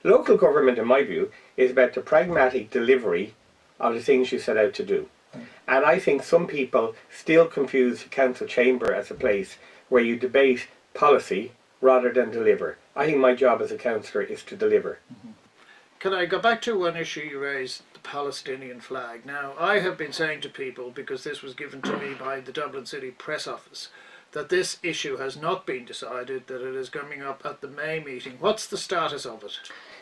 Local government, in my view, is about the pragmatic delivery of the things you set out to do. And I think some people still confuse the council chamber as a place where you debate policy rather than deliver. I think my job as a councillor is to deliver. Can I go back to one issue you raised, the Palestinian flag? Now, I have been saying to people, because this was given to me by the Dublin City Press Office, that this issue has not been decided, that it is coming up at the May meeting. What's the status of it?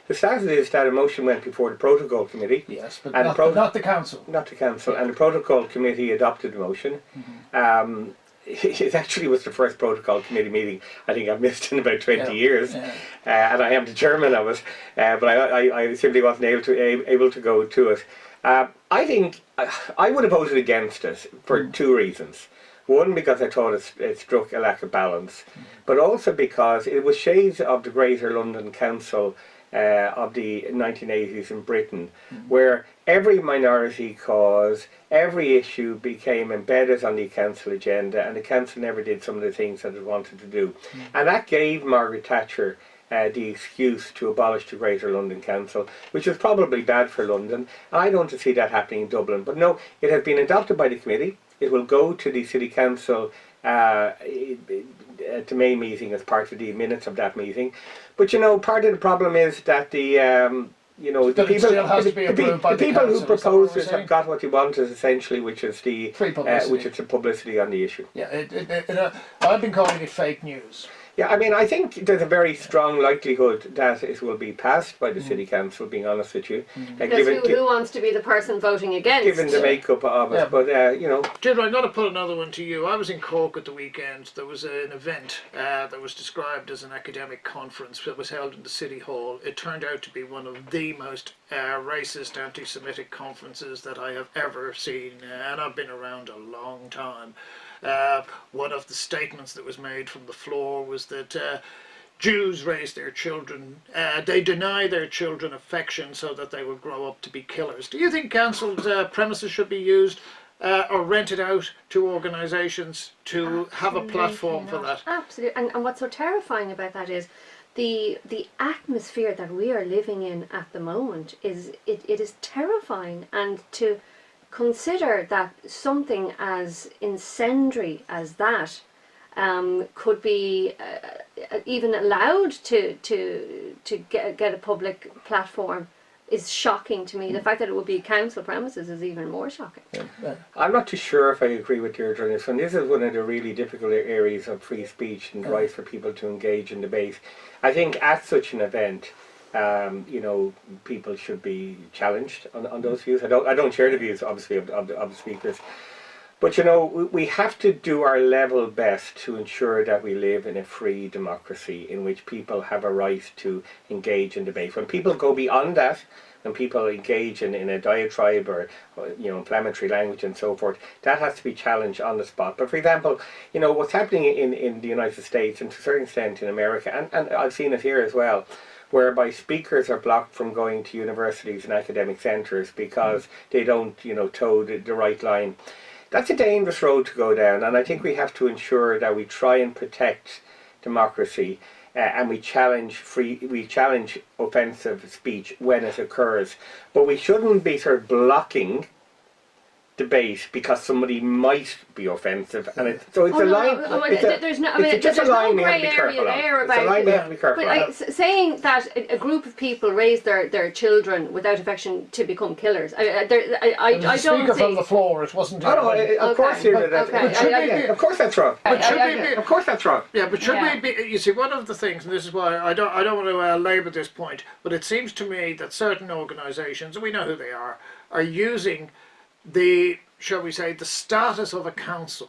The status is that a motion went before the Protocol Committee. Yes, but and not the Council. Not the Council, and the Protocol Committee adopted the motion. It actually was the first Protocol Committee meeting I think I've missed in about 20 years, and I am the chairman of it, but I simply wasn't able to go to it. I think I would have voted against it for two reasons. One, because I thought it struck a lack of balance, but also because it was shades of the Greater London Council of the 1980s in Britain, where every minority cause, every issue became embedded on the council agenda, and the council never did some of the things that it wanted to do. And that gave Margaret Thatcher the excuse to abolish the Greater London Council, which was probably bad for London. I don't see that happening in Dublin, but no, it has been adopted by the committee. It will go to the City Council at the May meeting as part of the minutes of that meeting. But you know, part of the problem is that the people who proposed it have got what they wanted, essentially, which is the publicity on the issue. Yeah, I've been calling it fake news. Yeah, I mean, I think there's a very strong likelihood that it will be passed by the City Council, being honest with you. Because who wants to be the person voting against? Given the makeup of it, but you know. Deirdre, I'm going to put another one to you. I was in Cork at the weekend. There was an event that was described as an academic conference that was held in the City Hall. It turned out to be one of the most racist, anti-Semitic conferences that I have ever seen, and I've been around a long time. One of the statements that was made from the floor was that Jews raise their children, they deny their children affection so that they will grow up to be killers. Do you think council's premises should be used or rented out to organisations to have a platform for that? Absolutely, and what's so terrifying about that is the atmosphere that we are living in at the moment is it is terrifying, and to consider that something as incendiary as that could be even allowed to get a public platform is shocking to me. The fact that it would be council premises is even more shocking. I'm not too sure if I agree with Deirdre on this one. This is one of the really difficult areas of free speech and right for people to engage in debate. I think at such an event, you know, people should be challenged on those views. I don't share the views, obviously, of the speakers. But you know, we have to do our level best to ensure that we live in a free democracy in which people have a right to engage in debate. When people go beyond that, when people engage in a diatribe or you know, inflammatory language and so forth, that has to be challenged on the spot. But for example, you know, what's happening in the United States and to a certain extent in America, and I've seen it here as well, whereby speakers are blocked from going to universities and academic centres because they don't, you know, toe the right line. That's a dangerous road to go down, and I think we have to ensure that we try and protect democracy and we challenge offensive speech when it occurs. But we shouldn't be sort of blocking debate because somebody might be offensive, and so it's a line. There's no grey area there about saying that a group of people raise their children without affection to become killers. I don't speaker see. From the floor, it wasn't. Of course, of course that's wrong. Of course that's wrong. Yeah, but should we be? You see, one of the things, and this is why I don't want to labour this point, but it seems to me that certain organisations, we know who they are using the, shall we say, the status of a council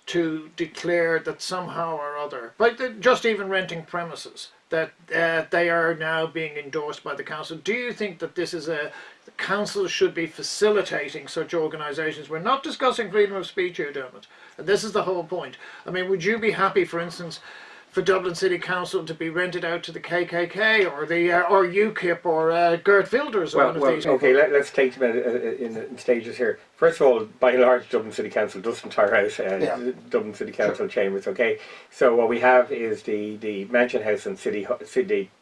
to declare that somehow or other, like just even renting premises, that they are now being endorsed by the council. Do you think that this is the council should be facilitating such organisations? We're not discussing freedom of speech here, Dermot, and this is the whole point. I mean, would you be happy, for instance, for Dublin City Council to be rented out to the KKK or the or UKIP or Gert Wilders or one of these? Okay, let's take them in stages here. First of all, by and large, Dublin City Council doesn't hire out Dublin City Council chambers. Okay, so what we have is the Mansion House and City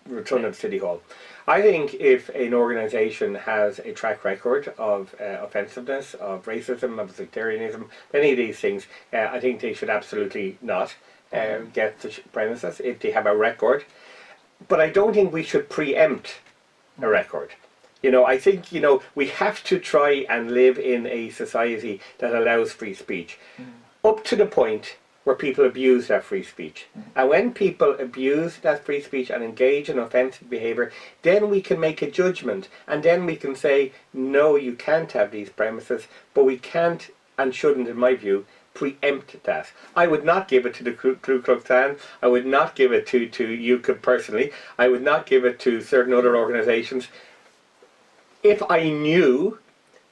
Rotunda City Hall. I think if an organisation has a track record of offensiveness, of racism, of sectarianism, any of these things, I think they should absolutely not get such premises if they have a record. But I don't think we should preempt a record. I think, we have to try and live in a society that allows free speech, up to the point where people abuse that free speech. And when people abuse that free speech and engage in offensive behaviour, then we can make a judgment, and then we can say, no, you can't have these premises, but we can't and shouldn't, in my view, preempt that. I would not give it to the Ku Klux Klan. I would not give it to UKIP personally. I would not give it to certain other organisations if I knew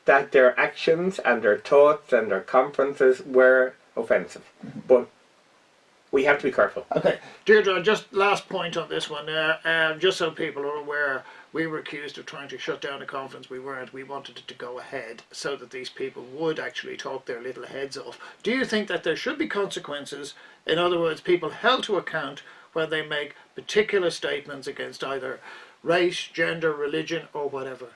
that their actions and their thoughts and their conferences were offensive. But we have to be careful. Okay, Deirdre, just last point on this one, just so people are aware, we were accused of trying to shut down a conference. We weren't. We wanted it to go ahead so that these people would actually talk their little heads off. Do you think that there should be consequences? In other words, people held to account when they make particular statements against either race, gender, religion, or whatever?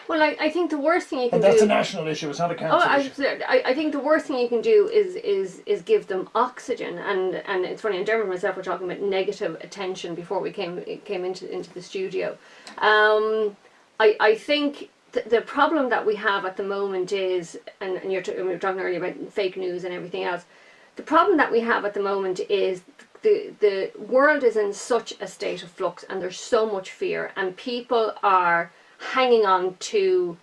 Well, I think the worst thing you can And that's do. a national issue. It's not a council issue. I think the worst thing you can do is give them oxygen, and it's funny. And Dermot and myself were talking about negative attention before we came into the studio. I think the problem that we have at the moment is, and we were talking earlier about fake news and everything else. The problem that we have at the moment is the world is in such a state of flux, and there's so much fear, and people are hanging on to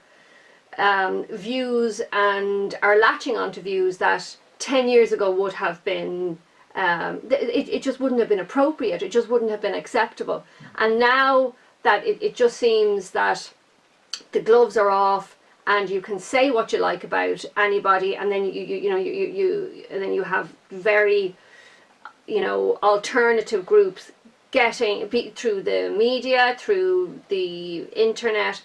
views and are latching onto views that 10 years ago would have been, it just wouldn't have been appropriate, it just wouldn't have been acceptable. And now that it just seems that the gloves are off and you can say what you like about anybody, and then you have very, alternative groups getting through the media, through the internet,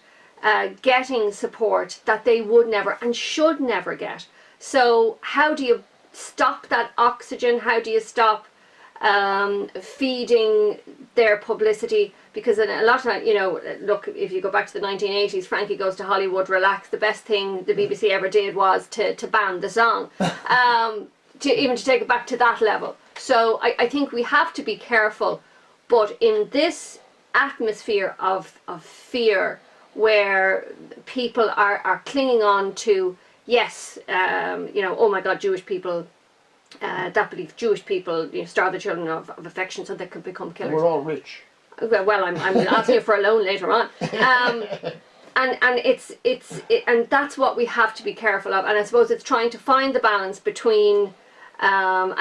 getting support that they would never and should never get. So how do you stop that oxygen? How do you stop feeding their publicity? Because in a lot of time, look, if you go back to the 1980s, Frankie Goes to Hollywood, Relax, the best thing the BBC ever did was to ban the song, to take it back to that level. So I think we have to be careful. But in this atmosphere of fear, where people are clinging on to, yes, oh my God, Jewish people, that belief, Jewish people, starve the children of affection so they could become killers. We're all rich. Well, I'm asking you for a loan later on. And that's what we have to be careful of. And I suppose it's trying to find the balance between. And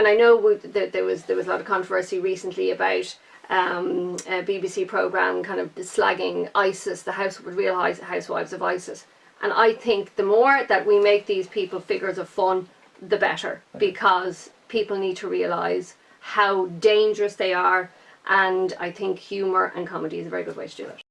I know there was a lot of controversy recently about a BBC programme kind of slagging ISIS, the Real Housewives of ISIS. And I think the more that we make these people figures of fun, the better, because people need to realise how dangerous they are, and I think humour and comedy is a very good way to do it.